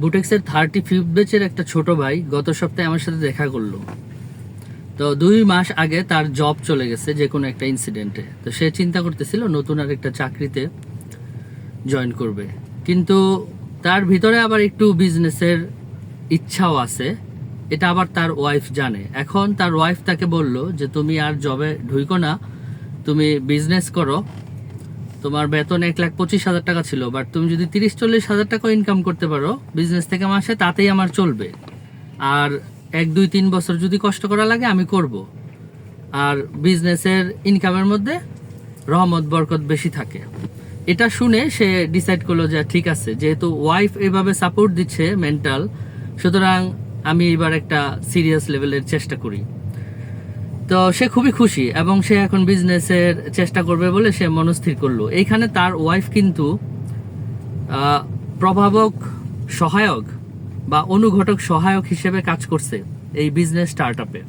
বুটেক্সের 35 ব্যাচের একটা ছোট ভাই গত সপ্তাহে আমার সাথে দেখা করলো। তো 2 মাস আগে তার জব চলে গেছে যে কোনো একটা ইনসিডেন্টে। তো সে চিন্তা করতেছিল নতুন আর একটা চাকরিতে জয়েন করবে, কিন্তু তার ভিতরে আবার একটু বিজনেসের ইচ্ছাও আছে। এটা আবার তার ওয়াইফ জানে। এখন তার ওয়াইফ তাকে বলল যে তুমি আর জবে ঢুইকো না, তুমি বিজনেস করো। তোমার বেতন 1,25,000 টাকা ছিল, বাট তুমি যদি 30-40 হাজার টাকা ইনকাম করতে পারো বিজনেস থেকে মাসে, তাতেই আমার চলবে। আর 1-2-3 বছর যদি কষ্ট করা লাগে আমি করব। আর বিজনেসের ইনকামের মধ্যে রহমত বরকত বেশি থাকে। এটা শুনে সে ডিসাইড করলো যে ঠিক আছে, যেহেতু ওয়াইফ এভাবে সাপোর্ট দিচ্ছে মেন্টাল, সুতরাং আমি এবার একটা সিরিয়াস লেভেলের চেষ্টা করি। তো সে খুবই খুশি এবং সে এখন বিজনেসের চেষ্টা করবে বলে সে মনস্থির করলো। এইখানে তার ওয়াইফ কিন্তু প্রভাবক সহায়ক বা অনুঘটক সহায়ক হিসেবে কাজ করছে এই বিজনেস স্টার্ট আপে,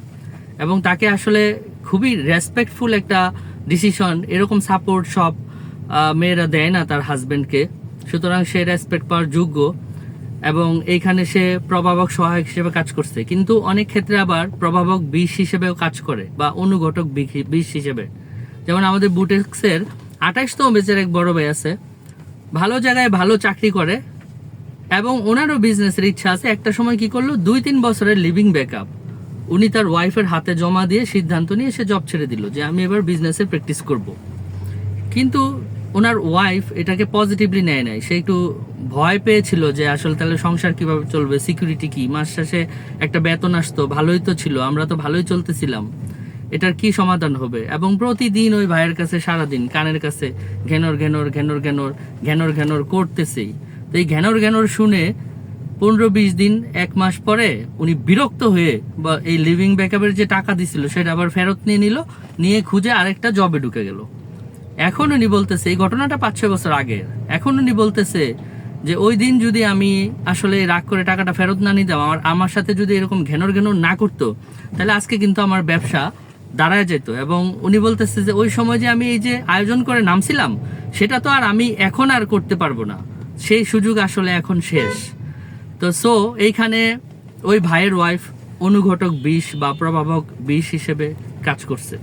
এবং তাকে আসলে খুবই রেসপেক্টফুল একটা ডিসিশন, এরকম সাপোর্ট সব মেয়েরা দেয় না তার হাজবেন্ডকে। সুতরাং সে রেসপেক্ট পাওয়ার যোগ্য এবং এইখানে সে প্রভাবক সহায়ক হিসেবে কাজ করছে। কিন্তু অনেক ক্ষেত্রে আবার প্রভাবক বিষ হিসেবেও কাজ করে বা অনুঘটক বিষ হিসেবে। যেমন আমাদের বুটেক্সের 28তম ব্যাচের এক বড় ভাই আছে, ভালো জায়গায় ভালো চাকরি করে এবং ওনারও বিজনেসের ইচ্ছা আছে। একটা সময় কি করলো, 2-3 বছরের লিভিং ব্যাকআপ উনি তার ওয়াইফের হাতে জমা দিয়ে সিদ্ধান্ত নিয়ে সে জব ছেড়ে দিল যে আমি এবার বিজনেসে প্র্যাকটিস করব। কিন্তু ওনার ওয়াইফ এটাকে পজিটিভলি নেয় নাই। সে একটু ভয় পেয়েছিল যে আসলে তাহলে সংসার কিভাবে চলবে, সিকিউরিটি কি, মাস শেষে একটা বেতন আসতো, ভালোই তো ছিল, আমরা তো ভালোই চলতেছিলাম, এটার কি সমাধান হবে। এবং প্রতিদিন ওই ভাইয়ের কাছে সারাদিন কানের কাছে ঘেনর ঘেনর ঘেনর ঘেনর ঘেনর ঘেনর করতেছেই। তো এই ঘেনর ঘেনর শুনে 15-20 দিন 1 মাস পরে উনি বিরক্ত হয়ে বা এই লিভিং ব্যাকআপের যে টাকা দিছিল সেটা আবার ফেরত নিয়ে নিল, নিয়ে খুঁজে আরেকটা জবে ঢুকে গেল। এখন উনি বলতেছে, এই ঘটনাটা 5-6 বছর আগের, এখন উনি বলতেছে যে ওই দিন যদি আমি আসলে রাগ করে টাকাটা ফেরত না নিতাম, আমার সাথে যদি এরকম ঘেনর ঘেনর না করতো, তাহলে আজকে কিন্তু আমার ব্যবসা দাঁড়ায় যেত। এবং উনি বলতেছে যে ওই সময় যে আমি এই যে আয়োজন করে নামছিলাম, সেটা তো আর আমি এখন আর করতে পারবো না, সেই সুযোগ আসলে এখন শেষ। তো এইখানে ওই ভাইয়ের ওয়াইফ অনুঘটক বিষ বা প্রভাবক বিষ হিসেবে কাজ করছে।